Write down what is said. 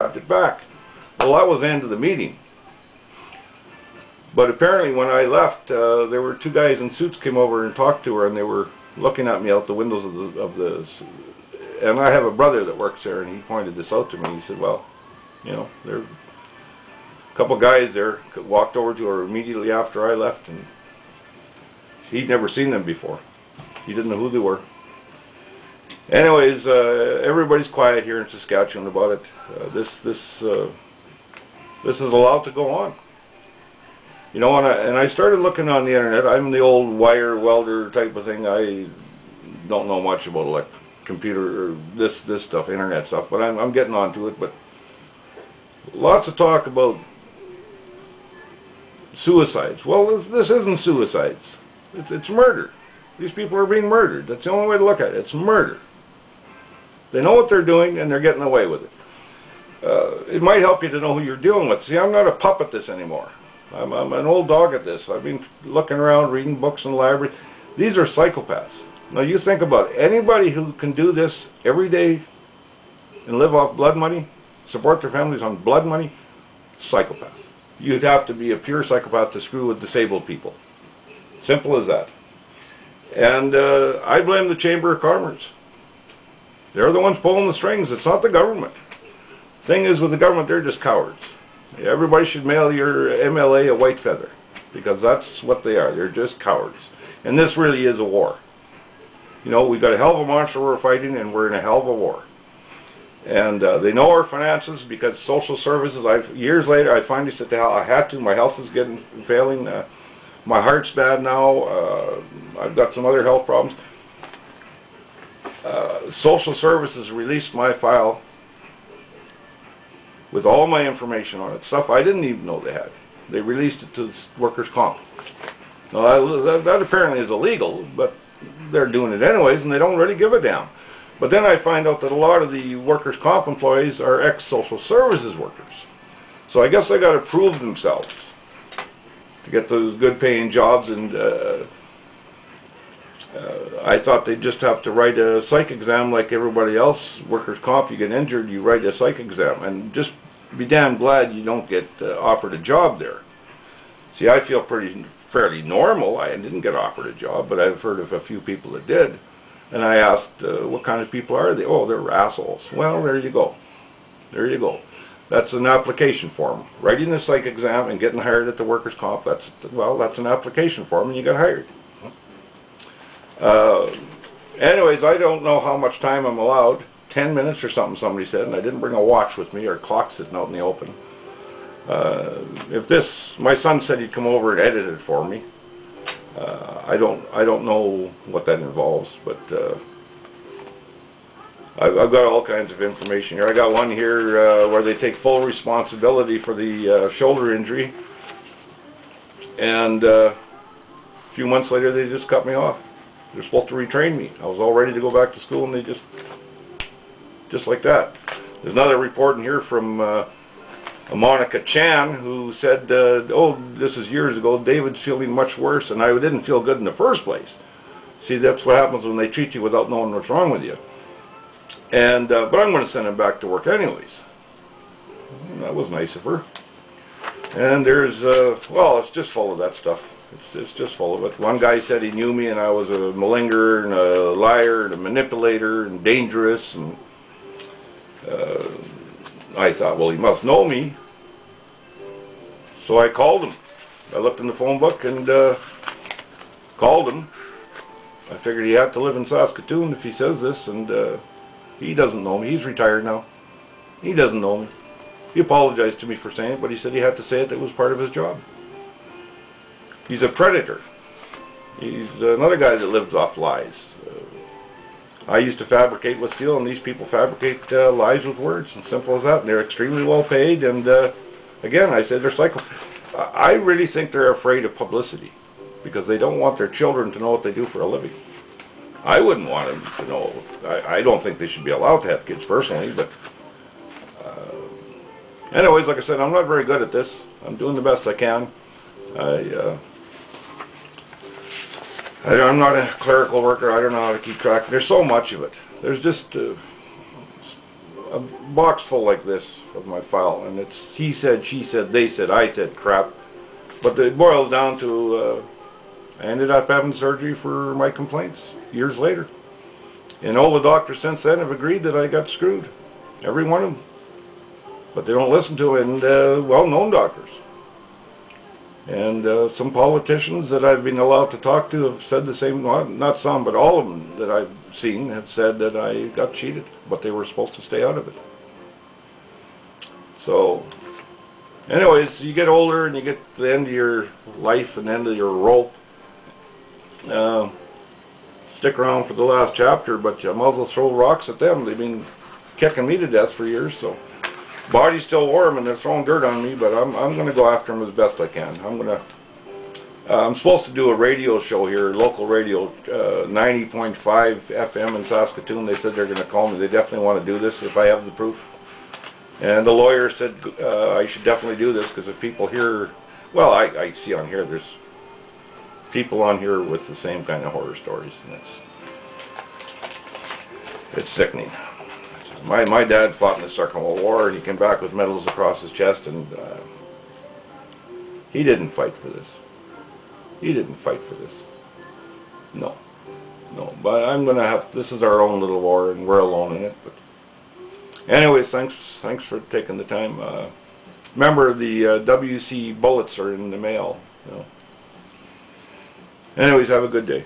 grabbed it back. Well, that was the end of the meeting. But apparently when I left, there were two guys in suits came over and talked to her, and they were looking at me out the windows of the and I have a brother that works there, and he pointed this out to me. He said, well, you know, there a couple guys there walked over to her immediately after I left, and he'd never seen them before. He didn't know who they were. Anyways, everybody's quiet here in Saskatchewan about it. This is allowed to go on. You know, and I started looking on the internet. I'm the old wire welder type of thing. I don't know much about computer or this stuff, internet stuff, but I'm getting onto it. But lots of talk about suicides. Well, this isn't suicides. It's murder. These people are being murdered. That's the only way to look at it. It's murder. They know what they're doing, and they're getting away with it. It might help you to know who you're dealing with. See, I'm not a pup at this anymore. I'm an old dog at this. I've been looking around, reading books in the library. These are psychopaths. Now you think about it. Anybody who can do this every day and live off blood money, support their families on blood money, psychopath. You'd have to be a pure psychopath to screw with disabled people. Simple as that. And I blame the Chamber of Commerce. They're the ones pulling the strings. It's not the government. Thing is, with the government, they're just cowards. Everybody should mail your MLA a white feather, because that's what they are. They're just cowards. And this really is a war. You know, we've got a hell of a monster we're fighting, and we're in a hell of a war. And they know our finances, because social services, years later, I finally said, I had to. My health is failing. My heart's bad now. I've got some other health problems. Social services released my file with all my information on it, stuff I didn't even know they had. They released it to workers' comp. Now that apparently is illegal, but they're doing it anyways, and they don't really give a damn. But then I find out that a lot of the workers' comp employees are ex-social services workers. So I guess they got to prove themselves to get those good-paying jobs, and I thought they'd just have to write a psych exam like everybody else. Workers' comp, you get injured, you write a psych exam, and just be damn glad you don't get offered a job there. See, I feel fairly normal. I didn't get offered a job, but I've heard of a few people that did. And I asked, what kind of people are they? Oh, they're assholes. Well, there you go. There you go. That's an application form. Writing the psych exam and getting hired at the workers' comp, that's an application form, and you get hired. Anyways, I don't know how much time I'm allowed. 10 minutes or something, somebody said, and I didn't bring a watch with me or a clock sitting out in the open. My son said he'd come over and edit it for me. I don't know what that involves, but I've got all kinds of information here. I got one here where they take full responsibility for the shoulder injury, and a few months later they just cut me off. They're supposed to retrain me. I was all ready to go back to school, and they just like that. There's another report in here from Monica Chan, who said, oh, this is years ago, David's feeling much worse, and I didn't feel good in the first place. See, that's what happens when they treat you without knowing what's wrong with you. And but I'm going to send him back to work anyways. That was nice of her. And there's, well, it's just full of that stuff. It's just full of it. One guy said he knew me, and I was a malingerer and a liar and a manipulator and dangerous, and I thought, well, he must know me. So I called him. I looked in the phone book and called him. I figured he had to live in Saskatoon if he says this, and he doesn't know me. He's retired now. He doesn't know me. He apologized to me for saying it, but he said he had to say it. It was part of his job. He's a predator. He's another guy that lives off lies. I used to fabricate with steel, and these people fabricate lies with words, and simple as that. And they're extremely well paid, and again, I said they're psycho. I really think they're afraid of publicity, because they don't want their children to know what they do for a living. I wouldn't want them to know. I don't think they should be allowed to have kids personally, but anyways, like I said, I'm not very good at this. I'm doing the best I can. I'm not a clerical worker. I don't know how to keep track. There's so much of it. There's just a box full like this of my file, and it's he said, she said, they said, I said crap. But it boils down to I ended up having surgery for my complaints years later. And all the doctors since then have agreed that I got screwed. Every one of them. But they don't listen to it, and well-known doctors. And some politicians that I've been allowed to talk to have said the same, well, not some, but all of them that I've seen have said that I got cheated, but they were supposed to stay out of it. So, anyways, you get older and you get to the end of your life and end of your rope. Stick around for the last chapter, but you might as well throw rocks at them. They've been kicking me to death for years, so body's still warm and they're throwing dirt on me, but I'm going to go after them as best I can. I'm supposed to do a radio show here, local radio, 90.5 FM in Saskatoon. They said they're going to call me. They definitely want to do this if I have the proof. And the lawyer said I should definitely do this, because if people hear, well, I see on here, there's people on here with the same kind of horror stories, and it's sickening. My dad fought in the Second World War, and he came back with medals across his chest, and he didn't fight for this. He didn't fight for this. No. No. But I'm going to have, this is our own little war, and we're alone in it. But anyways, thanks for taking the time. Remember, the WC bullets are in the mail. You know. Anyways, have a good day.